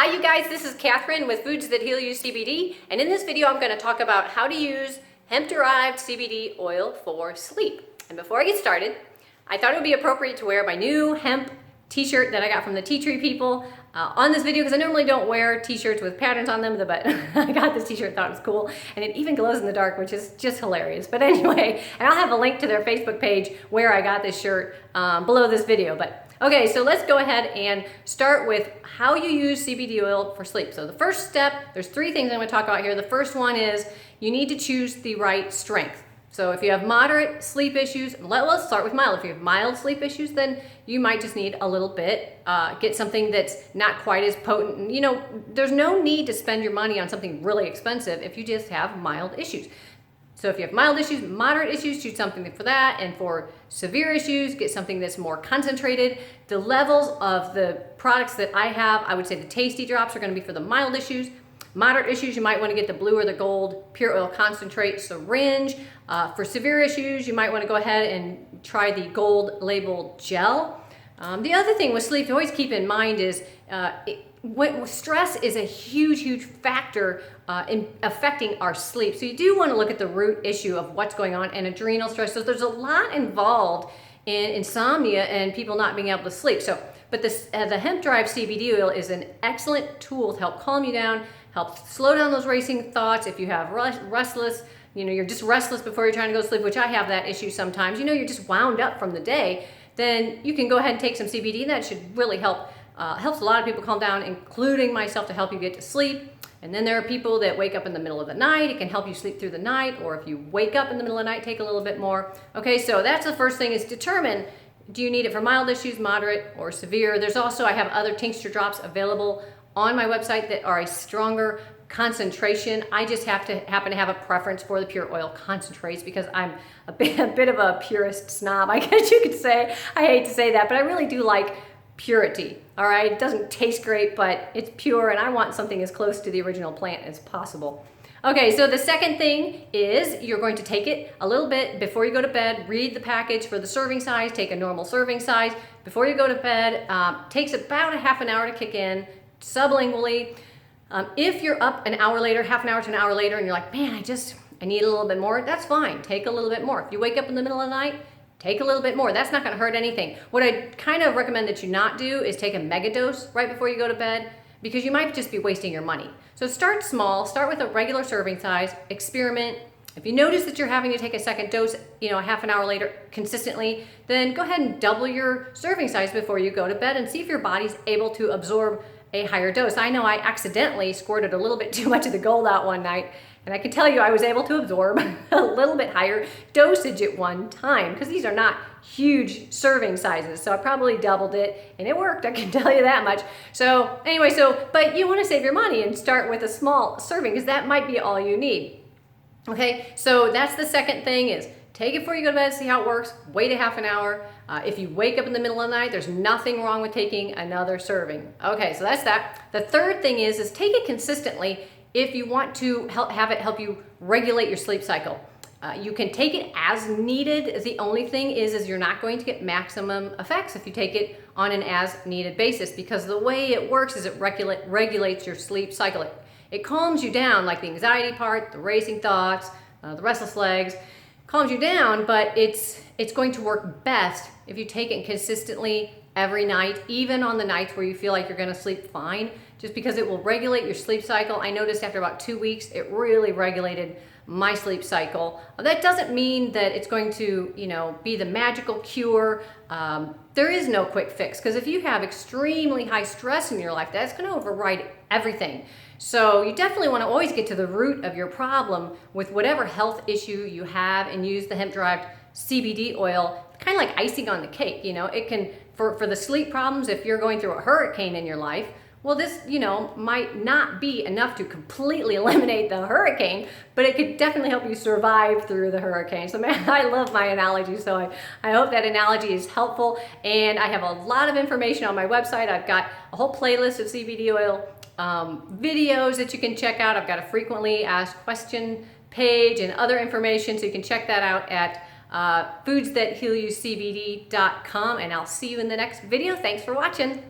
Hi you guys, this is Catherine with Foods That Heal You CBD, and in this video I'm going to talk about how to use hemp-derived CBD oil for sleep. And before I get started, I thought it would be appropriate to wear my new hemp t-shirt that I got from the Tea Tree people on this video, because I normally don't wear t-shirts with patterns on them, but I got this t-shirt, thought it was cool, and it even glows in the dark, which is just hilarious. But anyway, and I'll have a link to their Facebook page where I got this shirt below this video. But okay, so let's go ahead and start with how you use CBD oil for sleep. So the first step, there's three things I'm going to talk about here. The first one is you need to choose the right strength. So if you have moderate sleep issues, let's start with mild. If you have mild sleep issues, then you might just need a little bit. Get something that's not quite as potent. You know, there's no need to spend your money on something really expensive if you just have mild issues. So if you have mild issues, moderate issues, choose something for that. And for severe issues, get something that's more concentrated. The levels of the products that I have, I would say the Tasty Drops are going to be for the mild issues. Moderate issues, you might want to get the blue or the gold pure oil concentrate syringe. For severe issues, you might want to go ahead and try the gold labeled gel. The other thing with sleep to always keep in mind is stress is a huge factor in affecting our sleep. So you do want to look at the root issue of what's going on, and adrenal stress. So there's a lot involved in insomnia and people not being able to sleep. So, but the hemp-derived CBD oil is an excellent tool to help calm you down, help slow down those racing thoughts. If you have restless, you know, you're just restless before you're trying to go to sleep, which I have that issue sometimes. You know, you're just wound up from the day. Then you can go ahead and take some CBD, and that should really help. Helps a lot of people calm down, including myself, to help you get to sleep. And then there are people that wake up in the middle of the night. It can help you sleep through the night, or if you wake up in the middle of the night, take a little bit more. Okay, so that's the first thing, is determine, do you need it for mild issues, moderate, or severe? There's also, I have other tincture drops available on my website that are a stronger concentration. I just happen to have a preference for the pure oil concentrates because I'm a bit of a purist snob, I guess you could say. I hate to say that, but I really do like purity. All right, it doesn't taste great, but it's pure, and I want something as close to the original plant as possible. Okay, so the second thing is you're going to take it a little bit before you go to bed. Read the package for the serving size. Take a normal serving size before you go to bed. Takes about a half an hour to kick in sublingually. If you're up an hour later, half an hour to an hour later, and you're like, man, I need a little bit more, that's fine. Take a little bit more. If you wake up in the middle of the night, take a little bit more. That's not going to hurt anything. What I kind of recommend that you not do is take a mega dose right before you go to bed, because you might just be wasting your money. So start small, start with a regular serving size, experiment. If you notice that you're having to take a second dose, you know, a half an hour later consistently, then go ahead and double your serving size before you go to bed and see if your body's able to absorb a higher dose. I know I accidentally squirted a little bit too much of the gold out one night, and I can tell you I was able to absorb a little bit higher dosage at one time, because these are not huge serving sizes. So I probably doubled it, and it worked, I can tell you that much. So anyway, but you want to save your money and start with a small serving, because that might be all you need. Okay, so that's the second thing, is take it before you go to bed, see how it works, wait a half an hour. If you wake up in the middle of the night, there's nothing wrong with taking another serving. Okay, so that's that. The third thing is take it consistently if you want to have it help you regulate your sleep cycle. You can take it as needed. The only thing is you're not going to get maximum effects if you take it on an as needed basis, because the way it works is it regulates your sleep cycle. It calms you down, like the anxiety part, the racing thoughts, the restless legs. Calms you down, but it's going to work best if you take it consistently every night, even on the nights where you feel like you're going to sleep fine, just because it will regulate your sleep cycle. I noticed after about 2 weeks, it really regulated my sleep cycle. That doesn't mean that it's going to, you know, be the magical cure. There is no quick fix, because if you have extremely high stress in your life, that's going to override everything. So you definitely want to always get to the root of your problem with whatever health issue you have, and use the hemp-derived CBD oil, kind of like icing on the cake. You know, it can, for the sleep problems, if you're going through a hurricane in your life, well, this, you know, might not be enough to completely eliminate the hurricane, but it could definitely help you survive through the hurricane. So man, I love my analogy, so I hope that analogy is helpful. And I have a lot of information on my website. I've got a whole playlist of CBD oil videos that you can check out. I've got a frequently asked question page and other information, so you can check that out at foodsthathealyoucbd.com, and I'll see you in the next video. Thanks for watching.